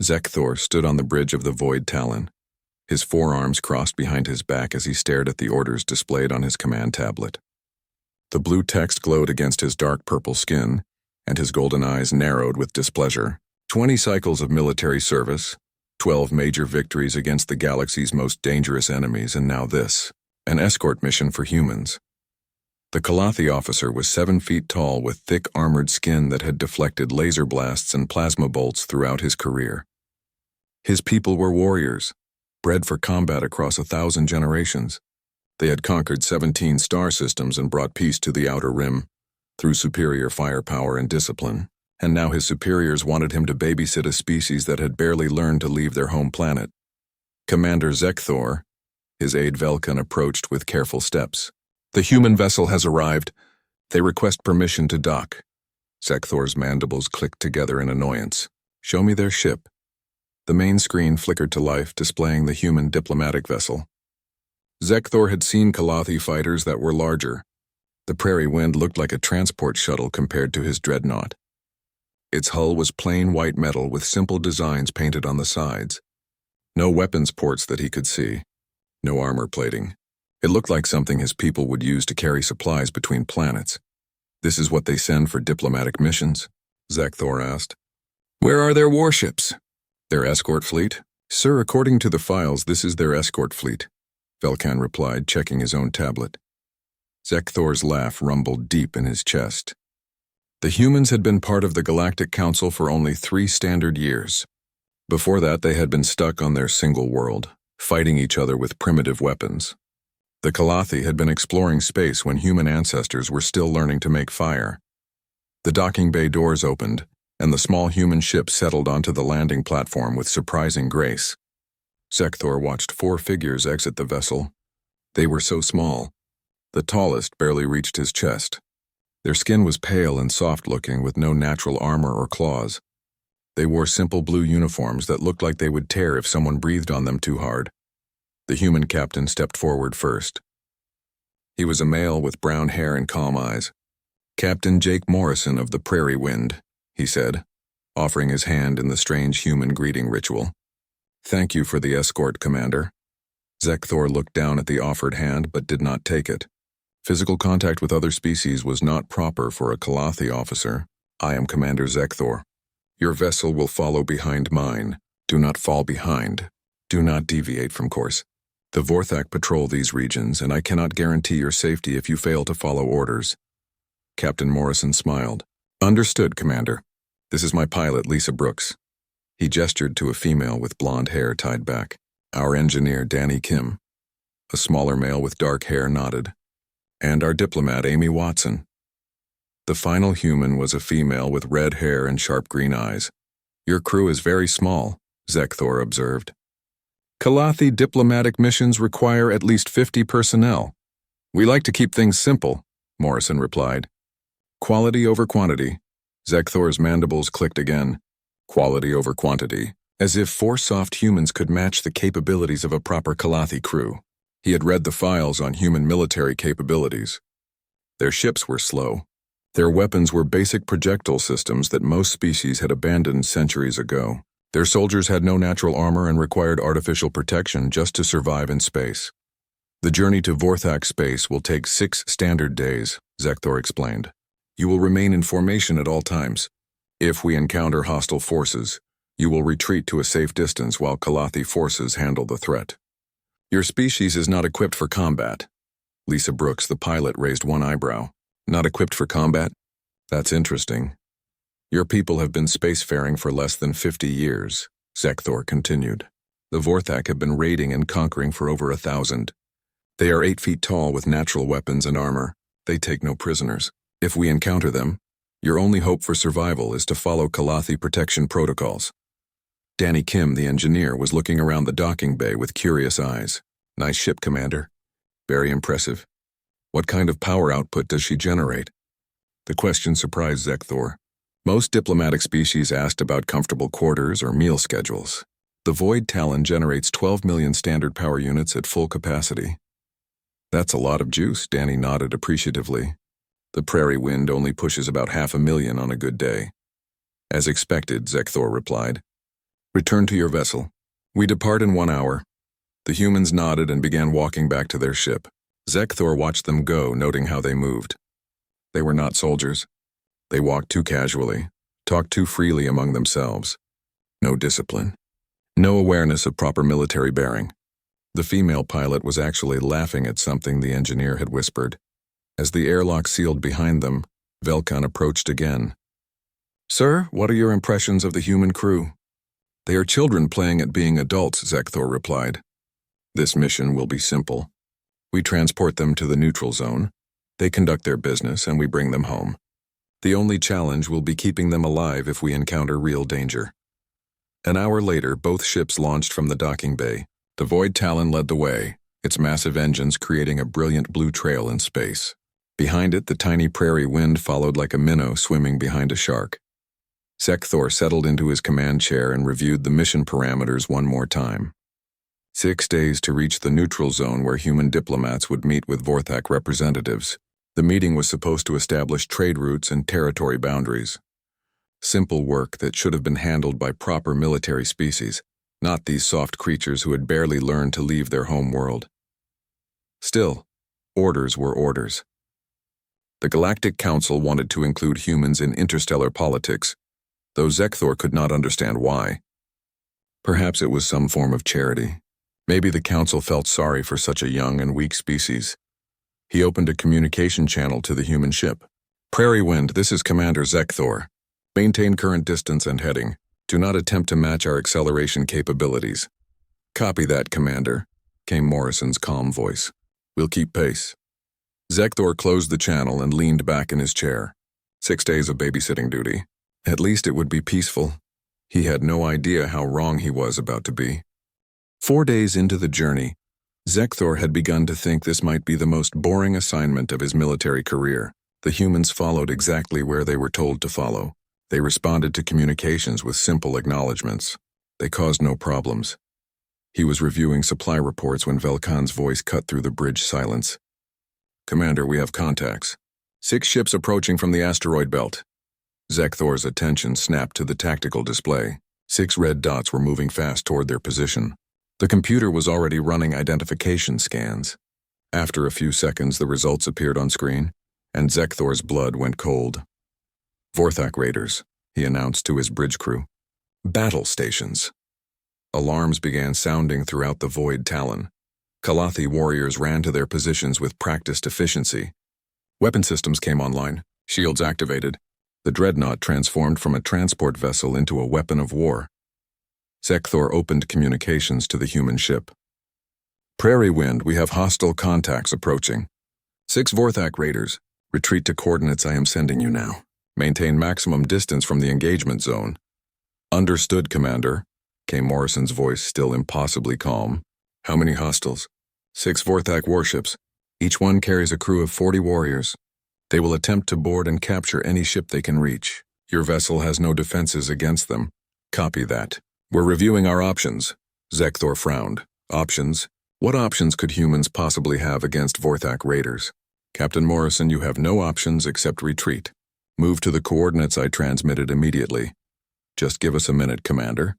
Zekthor stood on the bridge of the Void Talon, his forearms crossed behind his back as he stared at the orders displayed on his command tablet. The blue text glowed against his dark purple skin, and his golden eyes narrowed with displeasure. 20 cycles of military service, 12 major victories against the galaxy's most dangerous enemies, and now this, an escort mission for humans. The Kalathi officer was 7 feet tall with thick armored skin that had deflected laser blasts and plasma bolts throughout his career. His people were warriors, bred for combat across 1,000 generations. They had conquered 17 star systems and brought peace to the Outer Rim through superior firepower and discipline, and now his superiors wanted him to babysit a species that had barely learned to leave their home planet. Commander Zekthor, his aide Velkan, approached with careful steps. "The human vessel has arrived. They request permission to dock." Zekthor's mandibles clicked together in annoyance. "Show me their ship." The main screen flickered to life, displaying the human diplomatic vessel. Zekthor had seen Kalathi fighters that were larger. The Prairie Wind looked like a transport shuttle compared to his dreadnought. Its hull was plain white metal with simple designs painted on the sides. No weapons ports that he could see. No armor plating. It looked like something his people would use to carry supplies between planets. "This is what they send for diplomatic missions?" Zekthor asked. "Where are their warships?" "Their escort fleet?" "Sir, according to the files, this is their escort fleet," Velkan replied, checking his own tablet. Zekthor's laugh rumbled deep in his chest. The humans had been part of the Galactic Council for only 3 standard years. Before that, they had been stuck on their single world, fighting each other with primitive weapons. The Kalathi had been exploring space when human ancestors were still learning to make fire. The docking bay doors opened, and the small human ship settled onto the landing platform with surprising grace. Zekthor watched 4 figures exit the vessel. They were so small. The tallest barely reached his chest. Their skin was pale and soft-looking with no natural armor or claws. They wore simple blue uniforms that looked like they would tear if someone breathed on them too hard. The human captain stepped forward first. He was a male with brown hair and calm eyes. "Captain Jake Morrison of the Prairie Wind," he said, offering his hand in the strange human greeting ritual. "Thank you for the escort, Commander." Zekthor looked down at the offered hand but did not take it. Physical contact with other species was not proper for a Kalathi officer. "I am Commander Zekthor. Your vessel will follow behind mine. Do not fall behind. Do not deviate from course. The Vorthak patrol these regions, and I cannot guarantee your safety if you fail to follow orders." Captain Morrison smiled. "Understood, Commander. This is my pilot, Lisa Brooks." He gestured to a female with blonde hair tied back. "Our engineer, Danny Kim." A smaller male with dark hair nodded. "And our diplomat, Amy Watson." The final human was a female with red hair and sharp green eyes. "Your crew is very small," Zekthor observed. "Kalathi diplomatic missions require at least 50 personnel. We like to keep things simple," Morrison replied. "Quality over quantity." Zekthor's mandibles clicked again. Quality over quantity. As if 4 soft humans could match the capabilities of a proper Kalathi crew. He had read the files on human military capabilities. Their ships were slow. Their weapons were basic projectile systems that most species had abandoned centuries ago. Their soldiers had no natural armor and required artificial protection just to survive in space. "The journey to Vorthak space will take 6 standard days," Zekthor explained. "You will remain in formation at all times. If we encounter hostile forces, you will retreat to a safe distance while Kalathi forces handle the threat. Your species is not equipped for combat." Lisa Brooks, the pilot, raised one eyebrow. "Not equipped for combat? That's interesting. Your people have been spacefaring for less than 50 years, Zekthor continued. The Vorthak have been raiding and conquering for over 1,000. They are 8 feet tall with natural weapons and armor. They take no prisoners. If we encounter them, your only hope for survival is to follow Kalathi protection protocols." Danny Kim, the engineer, was looking around the docking bay with curious eyes. "Nice ship, Commander. Very impressive. What kind of power output does she generate?" The question surprised Zekthor. Most diplomatic species asked about comfortable quarters or meal schedules. The Void Talon generates 12 million standard power units at full capacity. "That's a lot of juice," Danny nodded appreciatively. "The Prairie Wind only pushes about 500,000 on a good day." "As expected," Zekthor replied. Return to your vessel. We depart in 1 hour. The humans nodded and began walking back to their ship. Zekthor watched them go, noting how they moved. They were not soldiers. They walked too casually, talked too freely among themselves. No discipline. No awareness of proper military bearing. The female pilot was actually laughing at something the engineer had whispered. As the airlock sealed behind them, Velkan approached again. "Sir, what are your impressions of the human crew?" "They are children playing at being adults," Zekthor replied. "This mission will be simple. We transport them to the neutral zone. They conduct their business and we bring them home. The only challenge will be keeping them alive if we encounter real danger." An hour later, both ships launched from the docking bay. The Void Talon led the way, its massive engines creating a brilliant blue trail in space. Behind it, the tiny prairie wind followed like a minnow swimming behind a shark. Zekthor settled into his command chair and reviewed the mission parameters one more time. 6 days to reach the neutral zone where human diplomats would meet with Vorthak representatives. The meeting was supposed to establish trade routes and territory boundaries. Simple work that should have been handled by proper military species, not these soft creatures who had barely learned to leave their home world. Still, orders were orders. The Galactic Council wanted to include humans in interstellar politics, though Zekthor could not understand why. Perhaps it was some form of charity. Maybe the Council felt sorry for such a young and weak species. He opened a communication channel to the human ship. "Prairie Wind, this is Commander Zekthor. Maintain current distance and heading. Do not attempt to match our acceleration capabilities." "Copy that, Commander," came Morrison's calm voice. "We'll keep pace." Zekthor closed the channel and leaned back in his chair. 6 days of babysitting duty. At least it would be peaceful. He had no idea how wrong he was about to be. 4 days into the journey, Zekthor had begun to think this might be the most boring assignment of his military career. The humans followed exactly where they were told to follow. They responded to communications with simple acknowledgments. They caused no problems. He was reviewing supply reports when Velkan's voice cut through the bridge silence. "Commander, we have contacts. 6 ships approaching from the asteroid belt." Zekthor's attention snapped to the tactical display. 6 red dots were moving fast toward their position. The computer was already running identification scans. After a few seconds, the results appeared on screen, and Zekthor's blood went cold. "Vorthak raiders," he announced to his bridge crew. "Battle stations." Alarms began sounding throughout the Void Talon. Kalathi warriors ran to their positions with practiced efficiency. Weapon systems came online, shields activated. The dreadnought transformed from a transport vessel into a weapon of war. Zekthor opened communications to the human ship. "Prairie Wind, we have hostile contacts approaching. 6 Vorthak raiders. Retreat to coordinates I am sending you now. Maintain maximum distance from the engagement zone." "Understood, Commander," came Morrison's voice, still impossibly calm. "How many hostiles?" 6 Vorthak warships. Each one carries a crew of 40 warriors. They will attempt to board and capture any ship they can reach. Your vessel has no defenses against them. Copy that. "We're reviewing our options." Zekthor frowned. "Options? What options could humans possibly have against Vorthak raiders?" "Captain Morrison, you have no options except retreat. Move to the coordinates I transmitted immediately." "Just give us a minute, Commander."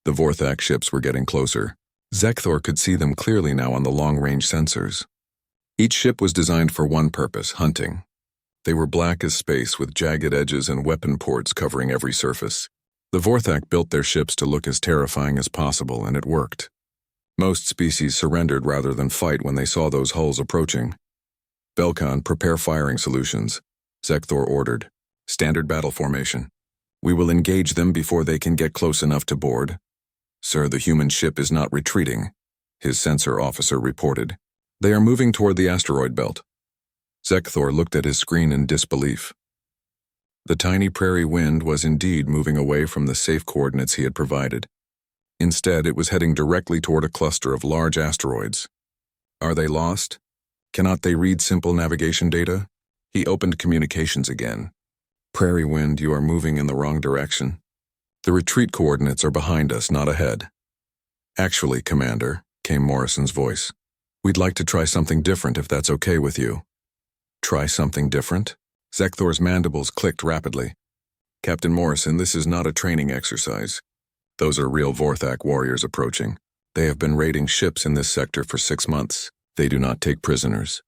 The Vorthak ships were getting closer. Zekthor could see them clearly now on the long-range sensors. Each ship was designed for one purpose: hunting. They were black as space with jagged edges and weapon ports covering every surface. The Vorthak built their ships to look as terrifying as possible, and it worked. Most species surrendered rather than fight when they saw those hulls approaching. "Velkan, prepare firing solutions," Zekthor ordered. "Standard battle formation. We will engage them before they can get close enough to board." "Sir, the human ship is not retreating," his sensor officer reported. "They are moving toward the asteroid belt." Zekthor looked at his screen in disbelief. The tiny prairie wind was indeed moving away from the safe coordinates he had provided. Instead, it was heading directly toward a cluster of large asteroids. Are they lost? Cannot they read simple navigation data? He opened communications again. "Prairie wind, you are moving in the wrong direction. The retreat coordinates are behind us, not ahead." "Actually, Commander," came Morrison's voice, "we'd like to try something different if that's okay with you." "Try something different?" Zekthor's mandibles clicked rapidly. "Captain Morrison, this is not a training exercise. Those are real Vorthak warriors approaching. They have been raiding ships in this sector for 6 months. They do not take prisoners.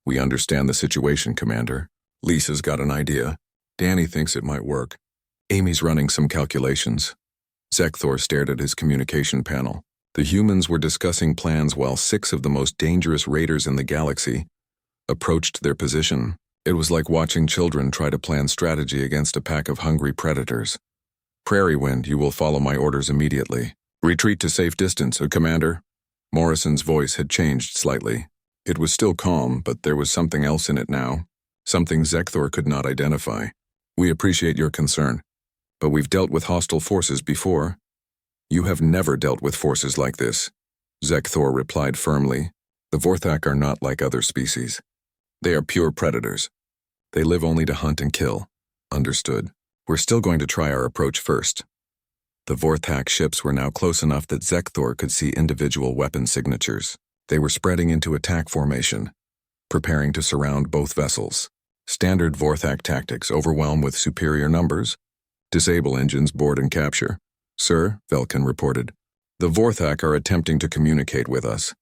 We understand the situation, Commander. Lisa's got an idea. Danny thinks it might work. Amy's running some calculations. Zekthor stared at his communication panel. The humans were discussing plans while 6 of the most dangerous raiders in the galaxy approached their position. It was like watching children try to plan strategy against a pack of hungry predators. Prairie Wind, you will follow my orders immediately. Retreat to safe distance, Commander. Morrison's voice had changed slightly. It was still calm, but there was something else in it now. Something Zekthor could not identify. We appreciate your concern, but we've dealt with hostile forces before. You have never dealt with forces like this, Zekthor replied firmly. The Vorthak are not like other species. They are pure predators. They live only to hunt and kill. Understood. We're still going to try our approach first. The Vorthak ships were now close enough that Zekthor could see individual weapon signatures. They were spreading into attack formation, preparing to surround both vessels. Standard Vorthak tactics: overwhelm with superior numbers, disable engines, board and capture. Sir, Velkin reported, the Vorthak are attempting to communicate with us.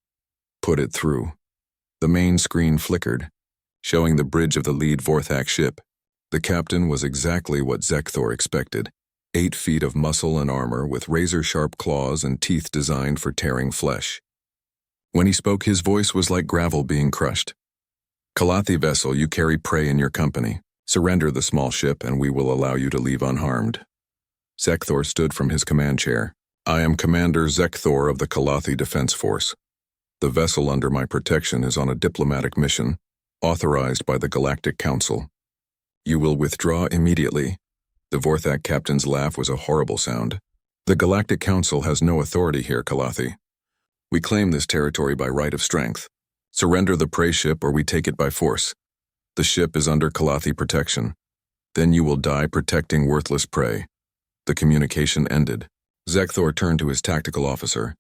Put it through. The main screen flickered, showing the bridge of the lead Vorthak ship. The captain was exactly what Zekthor expected. 8 feet of muscle and armor with razor-sharp claws and teeth designed for tearing flesh. When he spoke, his voice was like gravel being crushed. Kalathi vessel, you carry prey in your company. Surrender the small ship and we will allow you to leave unharmed. Zekthor stood from his command chair. I am Commander Zekthor of the Kalathi Defense Force. The vessel under my protection is on a diplomatic mission, authorized by the Galactic Council. You will withdraw immediately. The Vorthak captain's laugh was a horrible sound. The Galactic Council has no authority here, Kalathi. We claim this territory by right of strength. Surrender the prey ship or we take it by force. The ship is under Kalathi protection. Then you will die protecting worthless prey. The communication ended. Zekthor turned to his tactical officer.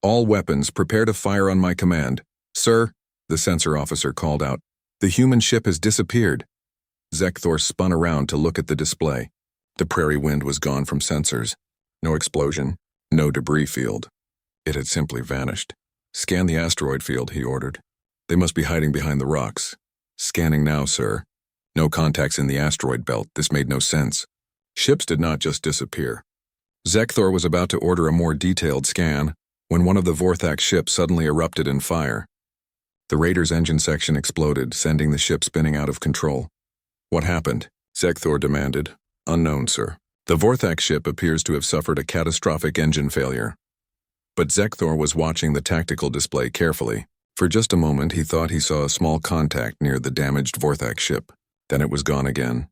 All weapons, prepare to fire on my command. Sir, the sensor officer called out. The human ship has disappeared. Zekthor spun around to look at the display. The Prairie Wind was gone from sensors. No explosion, no debris field. It had simply vanished. Scan the asteroid field, he ordered. They must be hiding behind the rocks. Scanning now, sir. No contacts in the asteroid belt. This made no sense. Ships did not just disappear. Zekthor was about to order a more detailed scan when one of the Vorthak ships suddenly erupted in fire. The Raider's engine section exploded, sending the ship spinning out of control. What happened? Zekthor demanded. Unknown, sir. The Vorthak ship appears to have suffered a catastrophic engine failure. But Zekthor was watching the tactical display carefully. For just a moment, he thought he saw a small contact near the damaged Vorthak ship. Then it was gone again.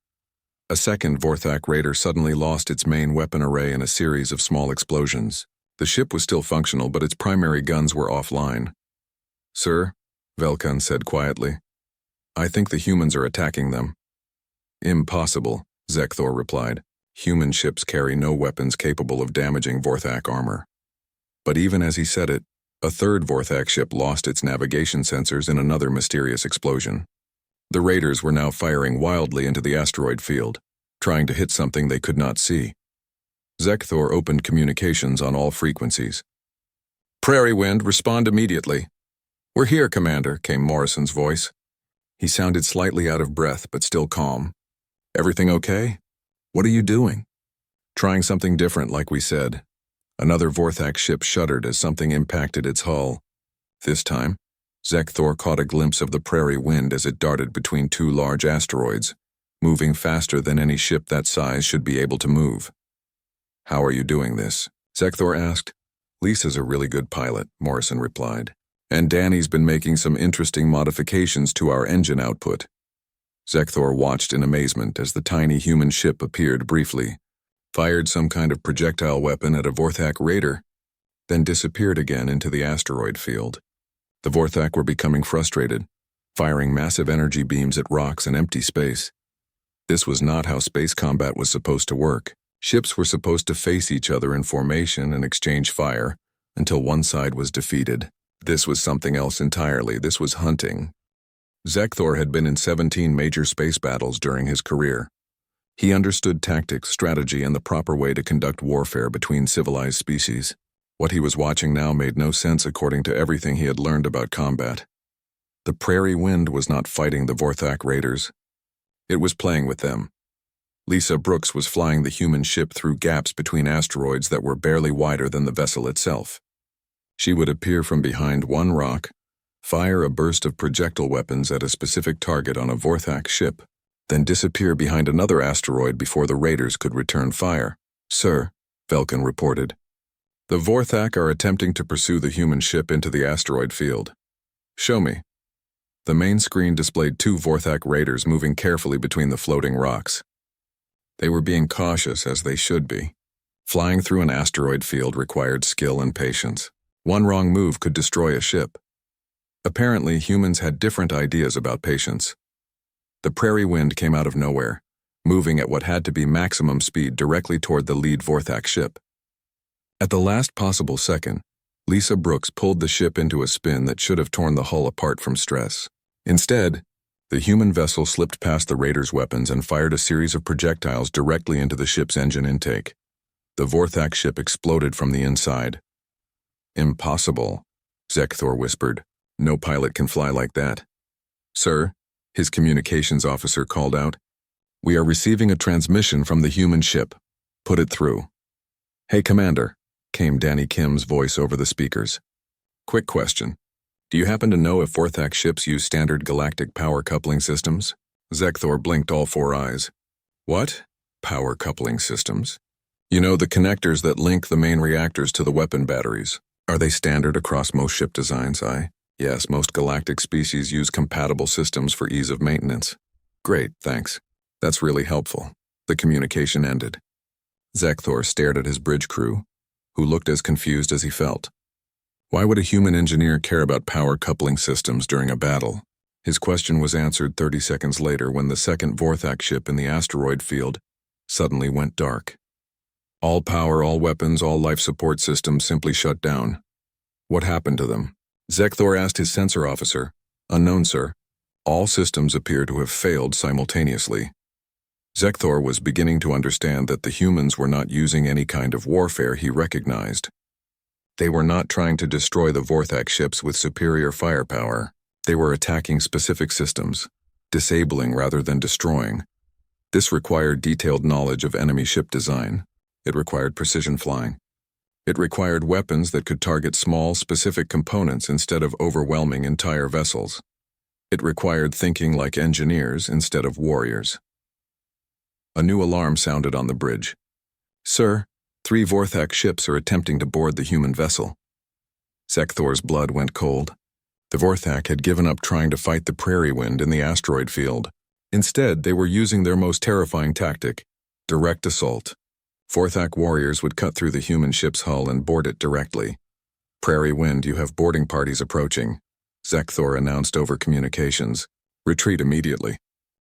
A second Vorthak raider suddenly lost its main weapon array in a series of small explosions. The ship was still functional, but its primary guns were offline. Sir, Velkan said quietly, I think the humans are attacking them. Impossible, Zekthor replied. Human ships carry no weapons capable of damaging Vorthak armor. But even as he said it, a third Vorthak ship lost its navigation sensors in another mysterious explosion. The raiders were now firing wildly into the asteroid field, trying to hit something they could not see. Zekthor opened communications on all frequencies. Prairie Wind, respond immediately. We're here, Commander, came Morrison's voice. He sounded slightly out of breath, but still calm. Everything okay? What are you doing? Trying something different, like we said. Another Vorthak ship shuddered as something impacted its hull. This time, Zekthor caught a glimpse of the Prairie Wind as it darted between 2 large asteroids, moving faster than any ship that size should be able to move. How are you doing this? Zekthor asked. Lisa's a really good pilot, Morrison replied. And Danny's been making some interesting modifications to our engine output. Zekthor watched in amazement as the tiny human ship appeared briefly, fired some kind of projectile weapon at a Vorthak raider, then disappeared again into the asteroid field. The Vorthak were becoming frustrated, firing massive energy beams at rocks and empty space. This was not how space combat was supposed to work. Ships were supposed to face each other in formation and exchange fire until one side was defeated. This was something else entirely. This was hunting. Zekthor had been in 17 major space battles during his career. He understood tactics, strategy, and the proper way to conduct warfare between civilized species. What he was watching now made no sense according to everything he had learned about combat. The prairie wind was not fighting the Vorthak raiders. It was playing with them. Lisa Brooks was flying the human ship through gaps between asteroids that were barely wider than the vessel itself. She would appear from behind one rock, fire a burst of projectile weapons at a specific target on a Vorthak ship, then disappear behind another asteroid before the raiders could return fire. "Sir," Velkin reported, "the Vorthak are attempting to pursue the human ship into the asteroid field." "Show me." The main screen displayed 2 Vorthak raiders moving carefully between the floating rocks. They were being cautious, as they should be. Flying through an asteroid field required skill and patience. One wrong move could destroy a ship. Apparently, humans had different ideas about patience. The prairie wind came out of nowhere, moving at what had to be maximum speed directly toward the lead Vorthak ship. At the last possible second, Lisa Brooks pulled the ship into a spin that should have torn the hull apart from stress. Instead, the human vessel slipped past the raiders' weapons and fired a series of projectiles directly into the ship's engine intake. The Vorthak ship exploded from the inside. "Impossible," Zekthor whispered. "No pilot can fly like that." "Sir," his communications officer called out, "we are receiving a transmission from the human ship. Put it through." "Hey, Commander," came Danny Kim's voice over the speakers. "Quick question. Do you happen to know if Vorthak ships use standard galactic power coupling systems?" Zekthor blinked all 4 eyes. "What? Power coupling systems? You know, the connectors that link the main reactors to the weapon batteries. Are they standard across most ship designs? Yes, most galactic species use compatible systems for ease of maintenance." "Great, thanks. That's really helpful." The communication ended. Zekthor stared at his bridge crew, who looked as confused as he felt. Why would a human engineer care about power coupling systems during a battle? His question was answered 30 seconds later when the second Vorthak ship in the asteroid field suddenly went dark. All power, all weapons, all life support systems simply shut down. What happened to them? Zekthor asked his sensor officer. "Unknown, sir. All systems appear to have failed simultaneously." Zekthor was beginning to understand that the humans were not using any kind of warfare he recognized. They were not trying to destroy the Vorthak ships with superior firepower. They were attacking specific systems, disabling rather than destroying. This required detailed knowledge of enemy ship design. It required precision flying. It required weapons that could target small, specific components instead of overwhelming entire vessels. It required thinking like engineers instead of warriors. A new alarm sounded on the bridge. "Sir, 3 Vorthak ships are attempting to board the human vessel." Zekthor's blood went cold. The Vorthak had given up trying to fight the prairie wind in the asteroid field. Instead, they were using their most terrifying tactic, direct assault. Vorthak warriors would cut through the human ship's hull and board it directly. "Prairie wind, you have boarding parties approaching," Zekthor announced over communications. "Retreat immediately.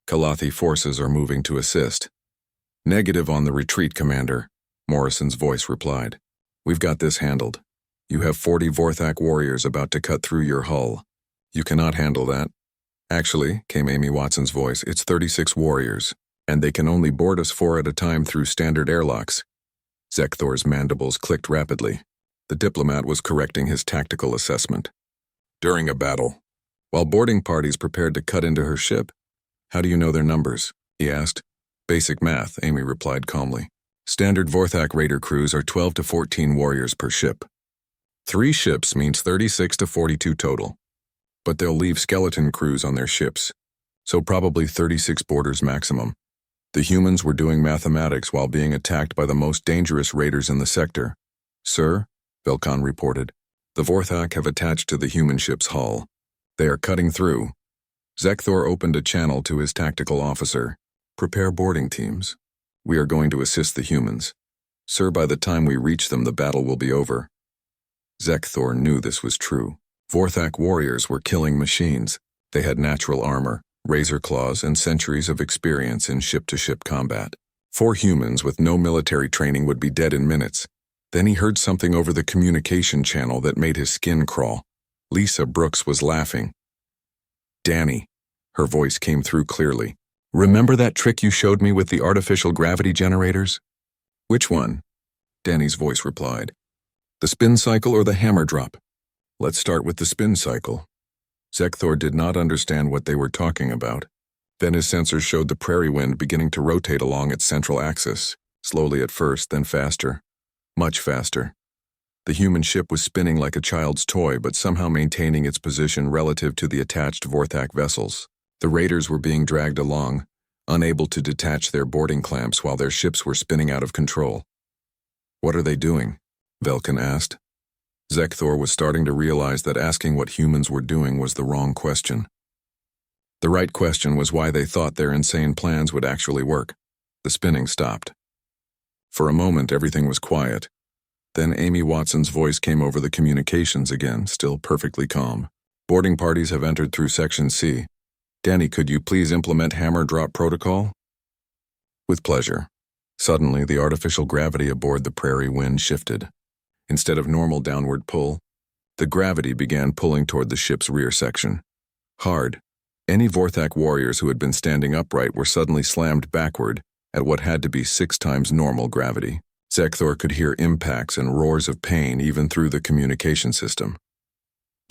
Kalathi forces are moving to assist." "Negative on the retreat, Commander," Morrison's voice replied. "We've got this handled. You have 40 Vorthak warriors about to cut through your hull. You cannot handle that." "Actually," came Amy Watson's voice, "it's 36 warriors, and they can only board us 4 at a time through standard airlocks." Zekthor's mandibles clicked rapidly. The diplomat was correcting his tactical assessment. "During a battle, while boarding parties prepared to cut into her ship, how do you know their numbers?" he asked. "Basic math," Amy replied calmly. "Standard Vorthak raider crews are 12 to 14 warriors per ship. 3 ships means 36 to 42 total. But they'll leave skeleton crews on their ships, so probably 36 boarders maximum. The humans were doing mathematics while being attacked by the most dangerous raiders in the sector." "Sir," Velkan reported, "the Vorthak have attached to the human ship's hull. They are cutting through." Zekthor opened a channel to his tactical officer. "Prepare boarding teams. We are going to assist the humans. Sir, by the time we reach them, the battle will be over." Zekthor knew this was true. Vorthak warriors were killing machines. They had natural armor, razor claws, and centuries of experience in ship-to-ship combat. 4 humans with no military training would be dead in minutes. Then he heard something over the communication channel that made his skin crawl. Lisa Brooks was laughing. "Danny," her voice came through clearly, Remember that trick you showed me with the artificial gravity generators? Which one? Danny's voice replied. The spin cycle or the hammer drop? Let's start with the spin cycle. Zekthor did not understand what they were talking about. Then his sensors showed the prairie wind beginning to rotate along its central axis, slowly at first, then faster. Much faster. The human ship was spinning like a child's toy, but somehow maintaining its position relative to the attached Vorthak vessels. The raiders were being dragged along, unable to detach their boarding clamps while their ships were spinning out of control. What are they doing? Velkin asked. Zekthor was starting to realize that asking what humans were doing was the wrong question. The right question was why they thought their insane plans would actually work. The spinning stopped. For a moment, everything was quiet. Then Amy Watson's voice came over the communications again, still perfectly calm. Boarding parties have entered through Section C. Danny, could you please implement hammer drop protocol? With pleasure. Suddenly, the artificial gravity aboard the prairie wind shifted. Instead of normal downward pull, the gravity began pulling toward the ship's rear section. Hard. Any Vorthak warriors who had been standing upright were suddenly slammed backward at what had to be 6 times normal gravity. Zekthor could hear impacts and roars of pain even through the communication system.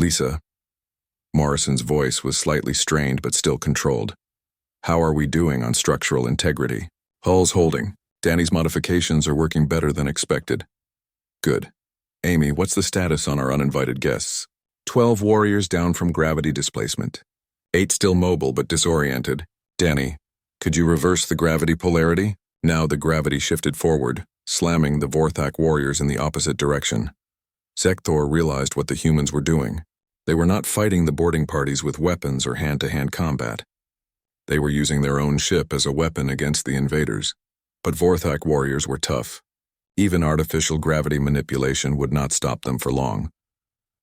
Lisa. Morrison's voice was slightly strained but still controlled. How are we doing on structural integrity? Hull's holding. Danny's modifications are working better than expected. Good. Amy, what's the status on our uninvited guests? 12 warriors down from gravity displacement. 8 still mobile but disoriented. Danny, could you reverse the gravity polarity? Now the gravity shifted forward, slamming the Vorthak warriors in the opposite direction. Zekthor realized what the humans were doing. They were not fighting the boarding parties with weapons or hand-to-hand combat. They were using their own ship as a weapon against the invaders. But Vorthak warriors were tough. Even artificial gravity manipulation would not stop them for long.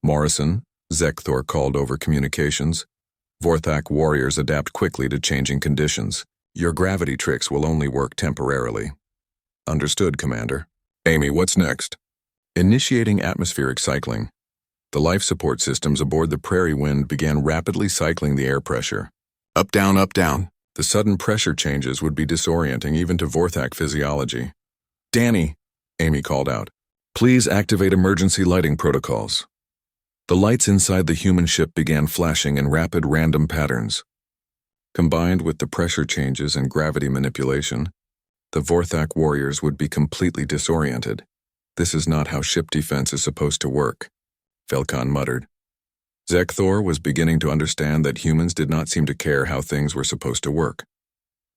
Morrison, Zekthor called over communications. Vorthak warriors adapt quickly to changing conditions. Your gravity tricks will only work temporarily. Understood, Commander. Amy, what's next? Initiating atmospheric cycling. The life support systems aboard the prairie wind began rapidly cycling the air pressure. Up, down, up, down. The sudden pressure changes would be disorienting even to Vorthak physiology. Danny, Amy called out. Please activate emergency lighting protocols. The lights inside the human ship began flashing in rapid random patterns. Combined with the pressure changes and gravity manipulation, the Vorthak warriors would be completely disoriented. This is not how ship defense is supposed to work, Velkan muttered. Zekthor was beginning to understand that humans did not seem to care how things were supposed to work.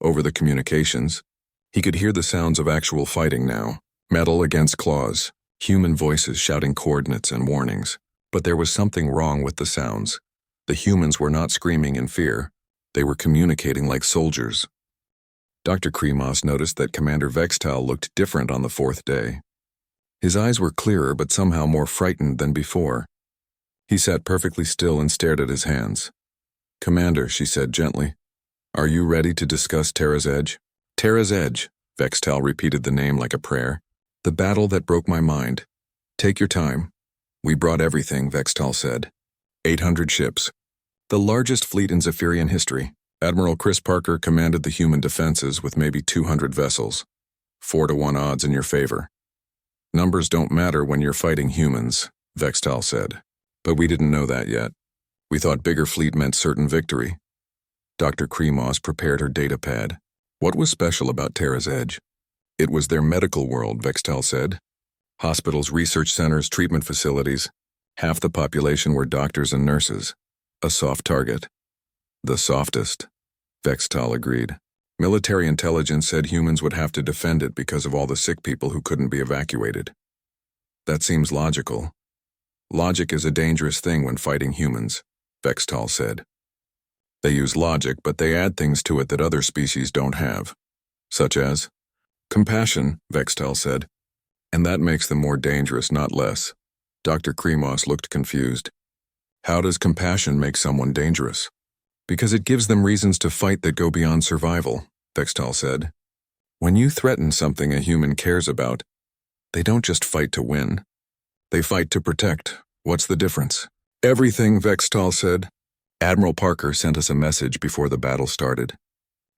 Over the communications, he could hear the sounds of actual fighting now, metal against claws, human voices shouting coordinates and warnings. But there was something wrong with the sounds. The humans were not screaming in fear. They were communicating like soldiers. Dr. Kremos noticed that Commander Vextal looked different on the 4th day. His eyes were clearer but somehow more frightened than before. He sat perfectly still and stared at his hands. Commander, she said gently, are you ready to discuss Terra's Edge? Terra's Edge, Vextal repeated the name like a prayer. The battle that broke my mind. Take your time. We brought everything, Vextal said. 800 ships. The largest fleet in Zephyrian history. Admiral Chris Parker commanded the human defenses with maybe 200 vessels. 4-to-1 odds in your favor. Numbers don't matter when you're fighting humans, Vextal said. But we didn't know that yet. We thought bigger fleet meant certain victory. Dr. Kremos prepared her data pad. What was special about Terra's Edge? It was their medical world, Vextal said. Hospitals, research centers, treatment facilities. Half the population were doctors and nurses. A soft target. The softest, Vextal agreed. Military intelligence said humans would have to defend it because of all the sick people who couldn't be evacuated. That seems logical. Logic is a dangerous thing when fighting humans, Vextal said. They use logic, but they add things to it that other species don't have. Such as compassion, Vextal said. And that makes them more dangerous, not less. Dr. Kremos looked confused. How does compassion make someone dangerous? Because it gives them reasons to fight that go beyond survival, Vextal said. When you threaten something a human cares about, they don't just fight to win. They fight to protect. What's the difference? Everything, Vextal said. Admiral Parker sent us a message before the battle started.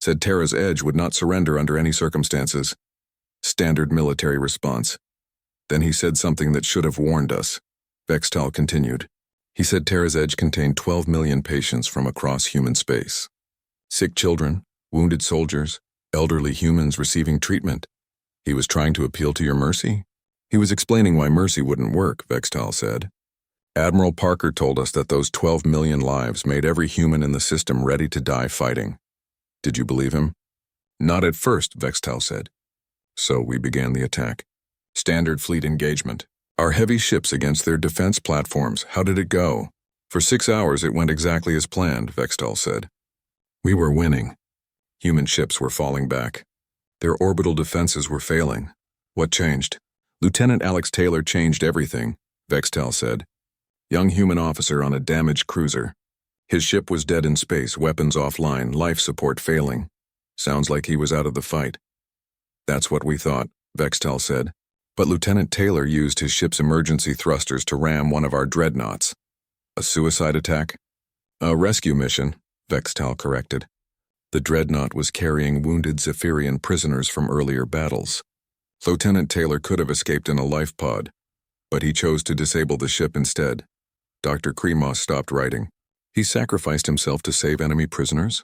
Said Terra's Edge would not surrender under any circumstances. Standard military response. Then he said something that should have warned us. Vextal continued. He said Terra's Edge contained 12 million patients from across human space. Sick children, wounded soldiers, elderly humans receiving treatment. He was trying to appeal to your mercy? He was explaining why mercy wouldn't work, Vextal said. Admiral Parker told us that those 12 million lives made every human in the system ready to die fighting. Did you believe him? Not at first, Vextal said. So we began the attack. Standard fleet engagement. Our heavy ships against their defense platforms. How did it go? For 6 hours it went exactly as planned, Vextal said. We were winning. Human ships were falling back. Their orbital defenses were failing. What changed? Lieutenant Alex Taylor changed everything, Vextal said. Young human officer on a damaged cruiser. His ship was dead in space, weapons offline, life support failing. Sounds like he was out of the fight. That's what we thought, Vextal said. But Lieutenant Taylor used his ship's emergency thrusters to ram one of our dreadnoughts. A suicide attack? A rescue mission, Vextal corrected. The dreadnought was carrying wounded Zephyrian prisoners from earlier battles. Lieutenant Taylor could have escaped in a life pod, but he chose to disable the ship instead. Dr. Kremos stopped writing. He sacrificed himself to save enemy prisoners?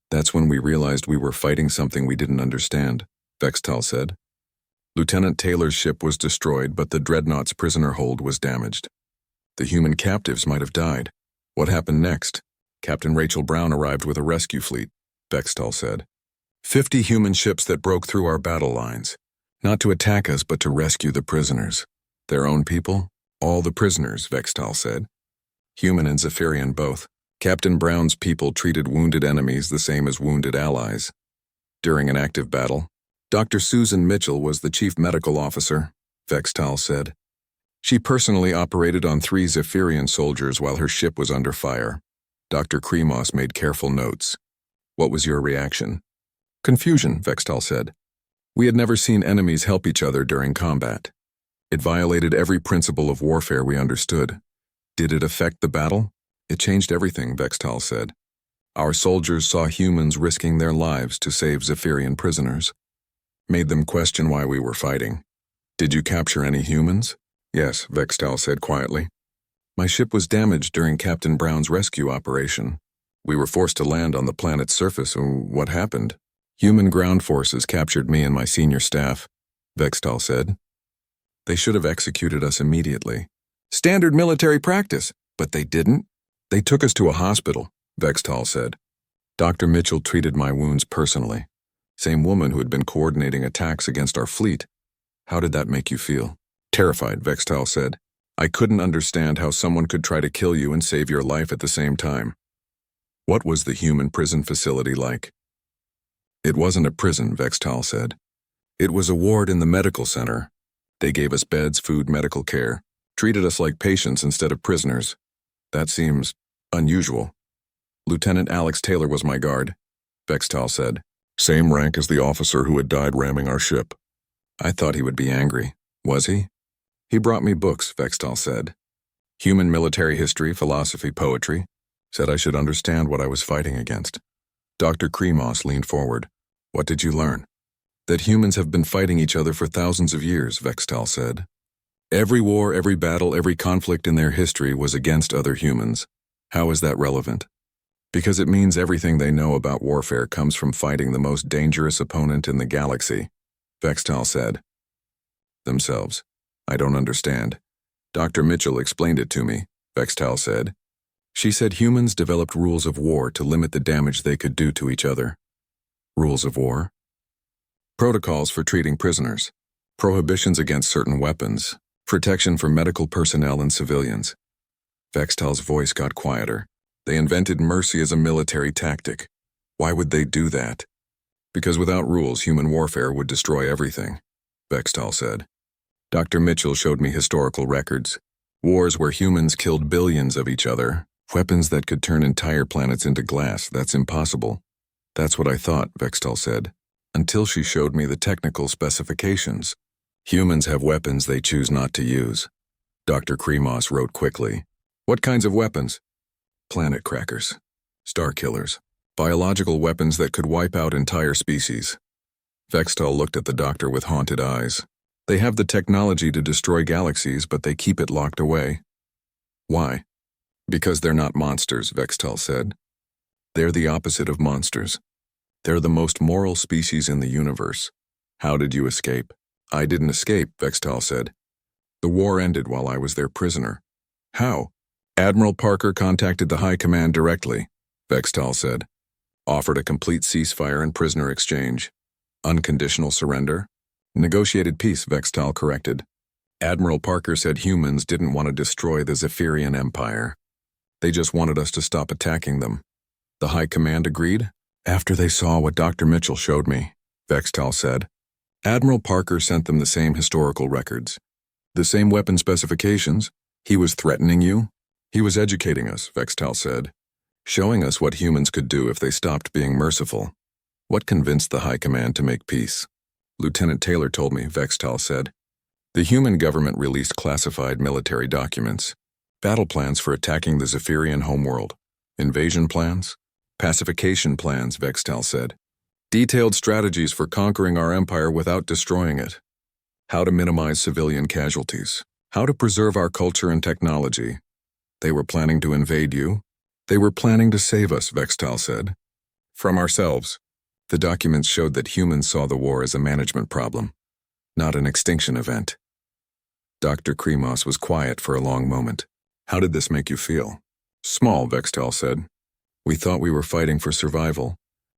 That's when we realized we were fighting something we didn't understand, Vextal said. Lieutenant Taylor's ship was destroyed, but the dreadnought's prisoner hold was damaged. The human captives might have died. What happened next? Captain Rachel Brown arrived with a rescue fleet, Vextal said. 50 human ships that broke through our battle lines. Not to attack us, but to rescue the prisoners. Their own people? All the prisoners, Vextal said. Human and Zephyrian both. Captain Brown's people treated wounded enemies the same as wounded allies. During an active battle, Dr. Susan Mitchell was the chief medical officer, Vextal said. She personally operated on 3 Zephyrian soldiers while her ship was under fire. Dr. Kremos made careful notes. What was your reaction? Confusion, Vextal said. We had never seen enemies help each other during combat. It violated every principle of warfare we understood. Did it affect the battle? It changed everything, Vextal said. Our soldiers saw humans risking their lives to save Zephyrian prisoners. Made them question why we were fighting. Did you capture any humans? Yes, Vextal said quietly. My ship was damaged during Captain Brown's rescue operation. We were forced to land on the planet's surface. What happened? Human ground forces captured me and my senior staff, Vextal said. They should have executed us immediately. Standard military practice, but they didn't. They took us to a hospital, Vextal said. Dr. Mitchell treated my wounds personally. Same woman who had been coordinating attacks against our fleet. How did that make you feel? Terrified, Vextal said. I couldn't understand how someone could try to kill you and save your life at the same time. What was the human prison facility like? It wasn't a prison, Vextal said. It was a ward in the medical center. They gave us beds, food, medical care, treated us like patients instead of prisoners. That seems unusual. Lieutenant Alex Taylor was my guard, Vextal said. Same rank as the officer who had died ramming our ship. I thought he would be angry. Was he? He brought me books, Vextal said. Human military history, philosophy, poetry. Said I should understand what I was fighting against. Dr. Kremos leaned forward. What did you learn? That humans have been fighting each other for thousands of years, Vextal said. Every war, every battle, every conflict in their history was against other humans. How is that relevant? Because it means everything they know about warfare comes from fighting the most dangerous opponent in the galaxy, Vextal said. Themselves. I don't understand. Dr. Mitchell explained it to me, Vextal said. She said humans developed rules of war to limit the damage they could do to each other. Rules of war? Protocols for treating prisoners. Prohibitions against certain weapons. Protection for medical personnel and civilians. Vextal's voice got quieter. They invented mercy as a military tactic. Why would they do that? Because without rules, human warfare would destroy everything, Vextal said. Dr. Mitchell showed me historical records. Wars where humans killed billions of each other. Weapons that could turn entire planets into glass. That's impossible. That's what I thought, Vextal said. Until she showed me the technical specifications. Humans have weapons they choose not to use. Dr. Kremos wrote quickly. What kinds of weapons? Planet crackers. Star killers. Biological weapons that could wipe out entire species. Vextal looked at the doctor with haunted eyes. They have the technology to destroy galaxies, but they keep it locked away. Why? Because they're not monsters, Vextal said. They're the opposite of monsters. They're the most moral species in the universe. How did you escape? I didn't escape, Vextal said. The war ended while I was their prisoner. How? Admiral Parker contacted the High Command directly, Vextal said. Offered a complete ceasefire and prisoner exchange. Unconditional surrender? Negotiated peace, Vextal corrected. Admiral Parker said humans didn't want to destroy the Zephyrian Empire. They just wanted us to stop attacking them. The High Command agreed? After they saw what Dr. Mitchell showed me, Vextal said. Admiral Parker sent them the same historical records. The same weapon specifications. He was threatening you? He was educating us, Vextal said. Showing us what humans could do if they stopped being merciful. What convinced the High Command to make peace? Lieutenant Taylor told me, Vextal said. The human government released classified military documents. Battle plans for attacking the Zephyrian homeworld. Invasion plans? Pacification plans, Vextal said. Detailed strategies for conquering our empire without destroying it. How to minimize civilian casualties. How to preserve our culture and technology. They were planning to invade you? They were planning to save us, Vextal said. From ourselves. The documents showed that humans saw the war as a management problem, not an extinction event. Dr. Kremos was quiet for a long moment. How did this make you feel? Small, Vextal said. We thought we were fighting for survival,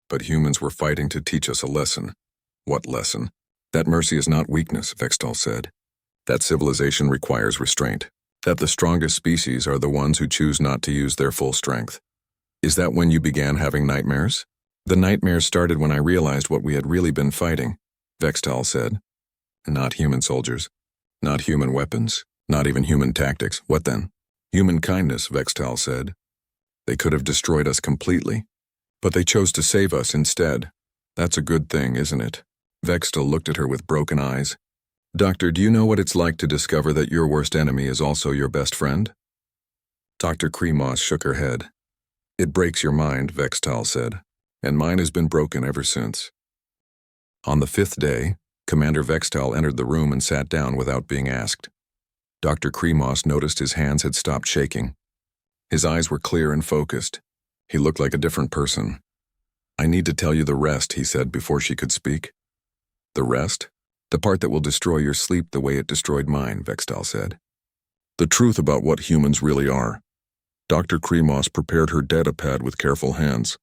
but humans were fighting to teach us a lesson. What lesson? That mercy is not weakness, Vextal said. That civilization requires restraint. That the strongest species are the ones who choose not to use their full strength. Is that when you began having nightmares? The nightmares started when I realized what we had really been fighting, Vextal said. Not human soldiers. Not human weapons. Not even human tactics. What then? Human kindness, Vextal said. They could have destroyed us completely, but they chose to save us instead. That's a good thing, isn't it? Vextal looked at her with broken eyes. Doctor, do you know what it's like to discover that your worst enemy is also your best friend? Dr. Kremos shook her head. It breaks your mind, Vextal said, and mine has been broken ever since. On the 5th day, Commander Vextal entered the room and sat down without being asked. Dr. Kremos noticed his hands had stopped shaking. His eyes were clear and focused. He looked like a different person. I need to tell you the rest, he said before she could speak. The rest? The part that will destroy your sleep the way it destroyed mine, Vextal said. The truth about what humans really are. Dr. Kremos prepared her datapad with careful hands.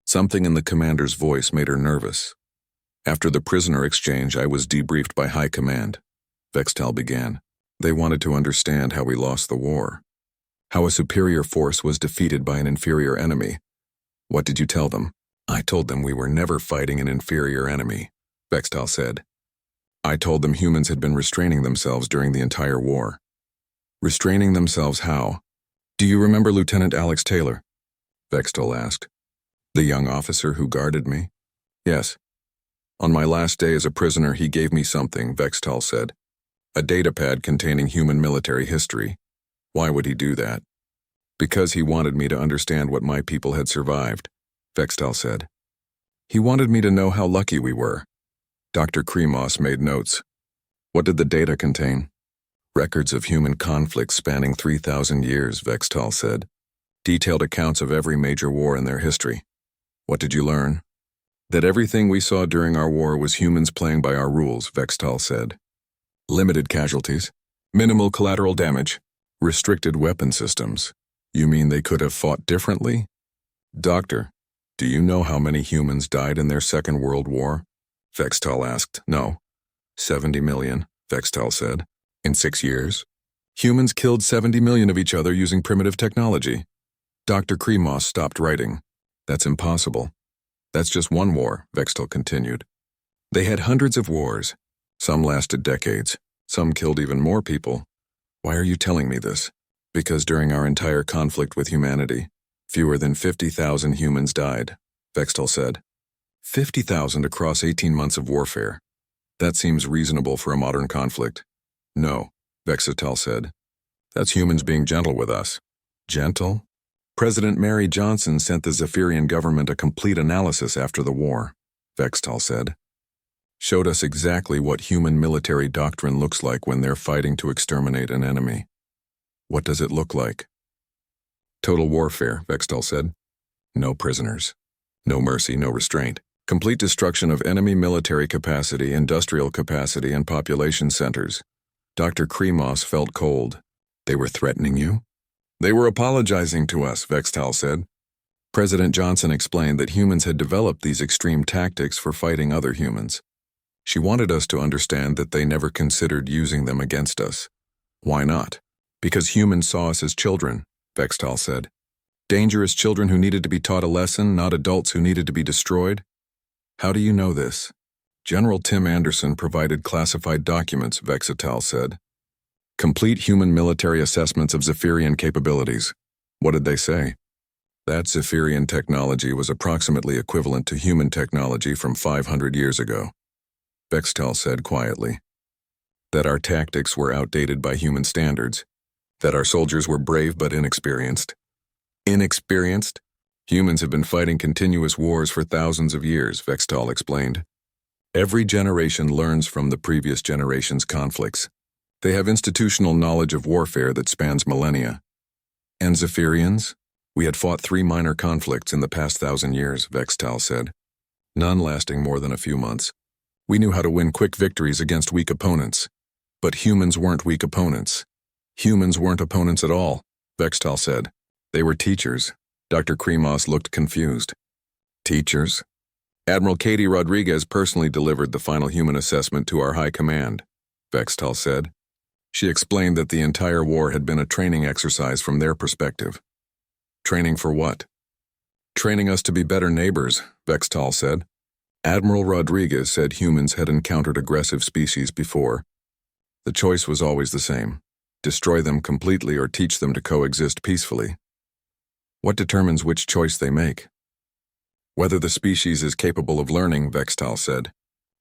Something in the commander's voice made her nervous. After the prisoner exchange, I was debriefed by High Command. Vextal began. They wanted to understand how we lost the war. How a superior force was defeated by an inferior enemy. What did you tell them? I told them we were never fighting an inferior enemy, Vextal said. I told them humans had been restraining themselves during the entire war. Restraining themselves how? Do you remember Lieutenant Alex Taylor? Vextal asked. The young officer who guarded me? Yes. On my last day as a prisoner, he gave me something, Vextal said. A datapad containing human military history. Why would he do that? Because he wanted me to understand what my people had survived, Vextal said. He wanted me to know how lucky we were. Dr. Kremos made notes. What did the data contain? Records of human conflicts spanning 3,000 years, Vextal said. Detailed accounts of every major war in their history. What did you learn? That everything we saw during our war was humans playing by our rules, Vextal said. Limited casualties. Minimal collateral damage. Restricted weapon systems. You mean they could have fought differently? Doctor, do you know how many humans died in their Second World War? Vextal asked. No. 70 million, Vextal said. In 6 years? Humans killed 70 million of each other using primitive technology. Dr. Kremos stopped writing. That's impossible. That's just one war, Vextal continued. They had hundreds of wars. Some lasted decades. Some killed even more people. Why are you telling me this? Because during our entire conflict with humanity, fewer than 50,000 humans died, Vextal said. 50,000 across 18 months of warfare. That seems reasonable for a modern conflict. No, Vextal said. That's humans being gentle with us. Gentle? President Mary Johnson sent the Zephyrian government a complete analysis after the war, Vextal said. Showed us exactly what human military doctrine looks like when they're fighting to exterminate an enemy. What does it look like? Total warfare, Vextal said. No prisoners. No mercy, no restraint. Complete destruction of enemy military capacity, industrial capacity, and population centers. Dr. Kremos felt cold. They were threatening you? They were apologizing to us, Vextal said. President Johnson explained that humans had developed these extreme tactics for fighting other humans. She wanted us to understand that they never considered using them against us. Why not? Because humans saw us as children, Vextal said. Dangerous children who needed to be taught a lesson, not adults who needed to be destroyed. How do you know this? General Tim Anderson provided classified documents, Vextal said. Complete human military assessments of Zephyrian capabilities. What did they say? That Zephyrian technology was approximately equivalent to human technology from 500 years ago. Vextal said quietly. That our tactics were outdated by human standards. That our soldiers were brave but inexperienced. Inexperienced? Humans have been fighting continuous wars for thousands of years, Vextal explained. Every generation learns from the previous generation's conflicts. They have institutional knowledge of warfare that spans millennia. And Zephyrians? We had fought 3 minor conflicts in the past 1,000 years, Vextal said. None lasting more than a few months. We knew how to win quick victories against weak opponents. But humans weren't weak opponents. Humans weren't opponents at all, Vextal said. They were teachers. Dr. Kremos looked confused. Teachers? Admiral Katie Rodriguez personally delivered the final human assessment to our high command, Vextal said. She explained that the entire war had been a training exercise from their perspective. Training for what? Training us to be better neighbors, Vextal said. Admiral Rodriguez said humans had encountered aggressive species before. The choice was always the same. Destroy them completely or teach them to coexist peacefully. What determines which choice they make? Whether the species is capable of learning, Vextal said.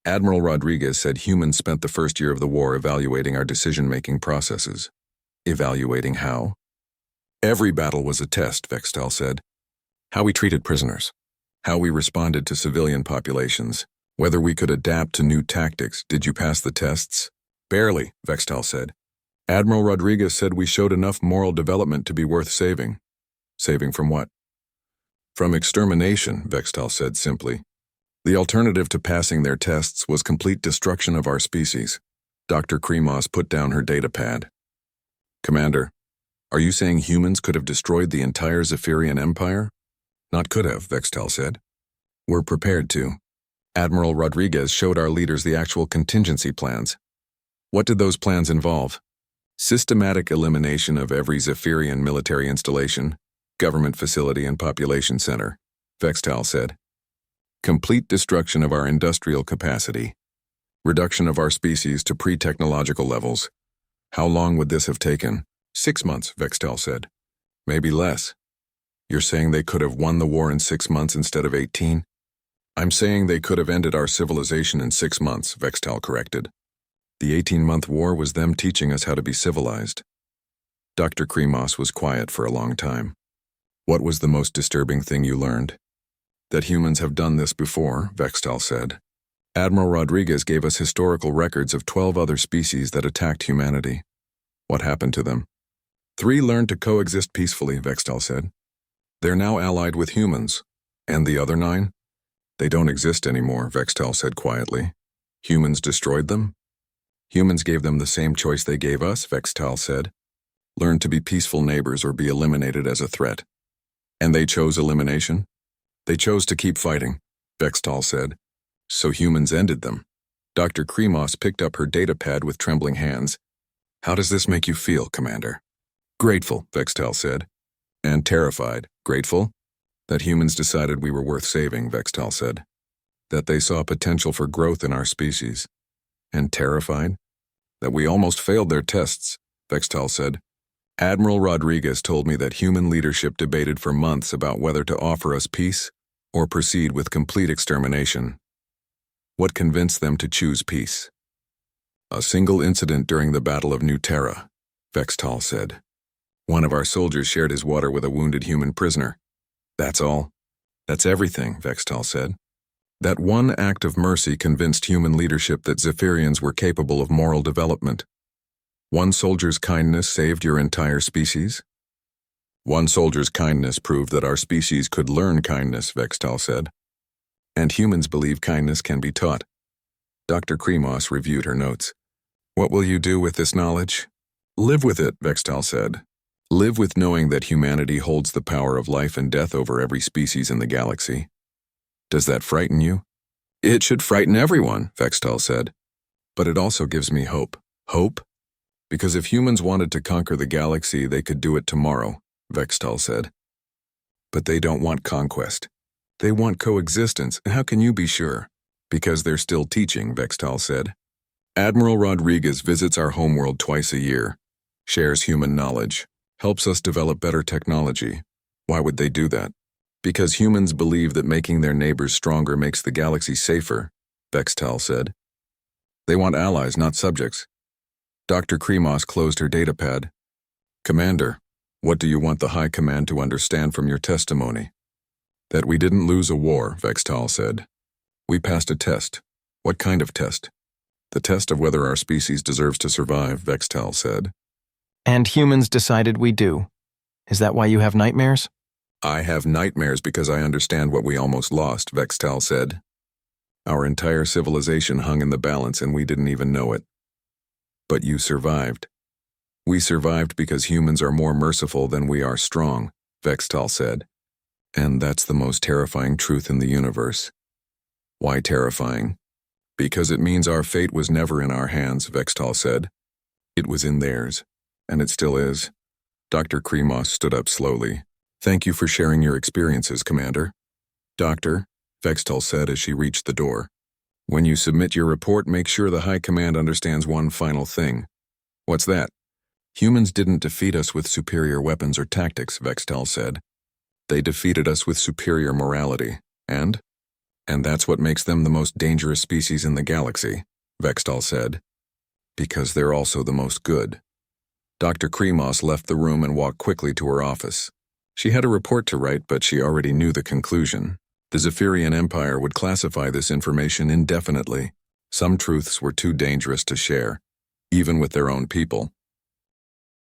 Admiral Rodriguez said humans spent the first year of the war evaluating our decision-making processes. Evaluating how? Every battle was a test, Vextal said. How we treated prisoners. How we responded to civilian populations. Whether we could adapt to new tactics. Did you pass the tests? Barely, Vextal said. Admiral Rodriguez said we showed enough moral development to be worth saving. Saving from what? From extermination, Vextal said simply. The alternative to passing their tests was complete destruction of our species. Dr. Kremos put down her data pad. Commander, are you saying humans could have destroyed the entire Zephyrian Empire? Not could have, Vextal said. We're prepared to. Admiral Rodriguez showed our leaders the actual contingency plans. What did those plans involve? Systematic elimination of every Zephyrian military installation, government facility, and population center, Vextal said. Complete destruction of our industrial capacity. Reduction of our species to pre-technological levels. How long would this have taken? 6 months, Vextal said. Maybe less. You're saying they could have won the war in 6 months instead of 18? I'm saying they could have ended our civilization in 6 months, Vextal corrected. The 18-month war was them teaching us how to be civilized. Dr. Kremos was quiet for a long time. What was the most disturbing thing you learned? That humans have done this before, Vextal said. Admiral Rodriguez gave us historical records of 12 other species that attacked humanity. What happened to them? 3 learned to coexist peacefully, Vextal said. They're now allied with humans. And the other 9? They don't exist anymore, Vextal said quietly. Humans destroyed them? Humans gave them the same choice they gave us, Vextal said. Learn to be peaceful neighbors or be eliminated as a threat. And they chose elimination? They chose to keep fighting, Vextal said. So humans ended them. Dr. Kremos picked up her data pad with trembling hands. How does this make you feel, Commander? Grateful, Vextal said. And terrified. Grateful? That humans decided we were worth saving, Vextal said. That they saw potential for growth in our species. And terrified? That we almost failed their tests, Vextal said. Admiral Rodriguez told me that human leadership debated for months about whether to offer us peace or proceed with complete extermination. What convinced them to choose peace? A single incident during the Battle of New Terra, Vextal said. One of our soldiers shared his water with a wounded human prisoner. That's all. That's everything, Vextal said. That one act of mercy convinced human leadership that Zephyrians were capable of moral development. One soldier's kindness saved your entire species? One soldier's kindness proved that our species could learn kindness, Vextal said. And humans believe kindness can be taught. Dr. Kremos reviewed her notes. What will you do with this knowledge? Live with it, Vextal said. Live with knowing that humanity holds the power of life and death over every species in the galaxy. Does that frighten you? It should frighten everyone, Vextal said. But it also gives me hope. Hope? Because if humans wanted to conquer the galaxy, they could do it tomorrow, Vextal said. But they don't want conquest. They want coexistence. How can you be sure? Because they're still teaching, Vextal said. Admiral Rodriguez visits our homeworld twice a year, shares human knowledge, helps us develop better technology. Why would they do that? Because humans believe that making their neighbors stronger makes the galaxy safer, Vextal said. They want allies, not subjects. Dr. Kremos closed her datapad. Commander, what do you want the High Command to understand from your testimony? That we didn't lose a war, Vextal said. We passed a test. What kind of test? The test of whether our species deserves to survive, Vextal said. And humans decided we do. Is that why you have nightmares? I have nightmares because I understand what we almost lost, Vextal said. Our entire civilization hung in the balance and we didn't even know it. But you survived. We survived because humans are more merciful than we are strong, Vextal said. And that's the most terrifying truth in the universe. Why terrifying? Because it means our fate was never in our hands, Vextal said. It was in theirs. And it still is. Dr. Kremos stood up slowly. Thank you for sharing your experiences, Commander. Doctor, Vextal said as she reached the door. When you submit your report, make sure the High Command understands one final thing. What's that? Humans didn't defeat us with superior weapons or tactics, Vextal said. They defeated us with superior morality. And that's what makes them the most dangerous species in the galaxy, Vextal said. Because they're also the most good. Dr. Kremos left the room and walked quickly to her office. She had a report to write, but she already knew the conclusion. The Zephyrian Empire would classify this information indefinitely. Some truths were too dangerous to share, even with their own people.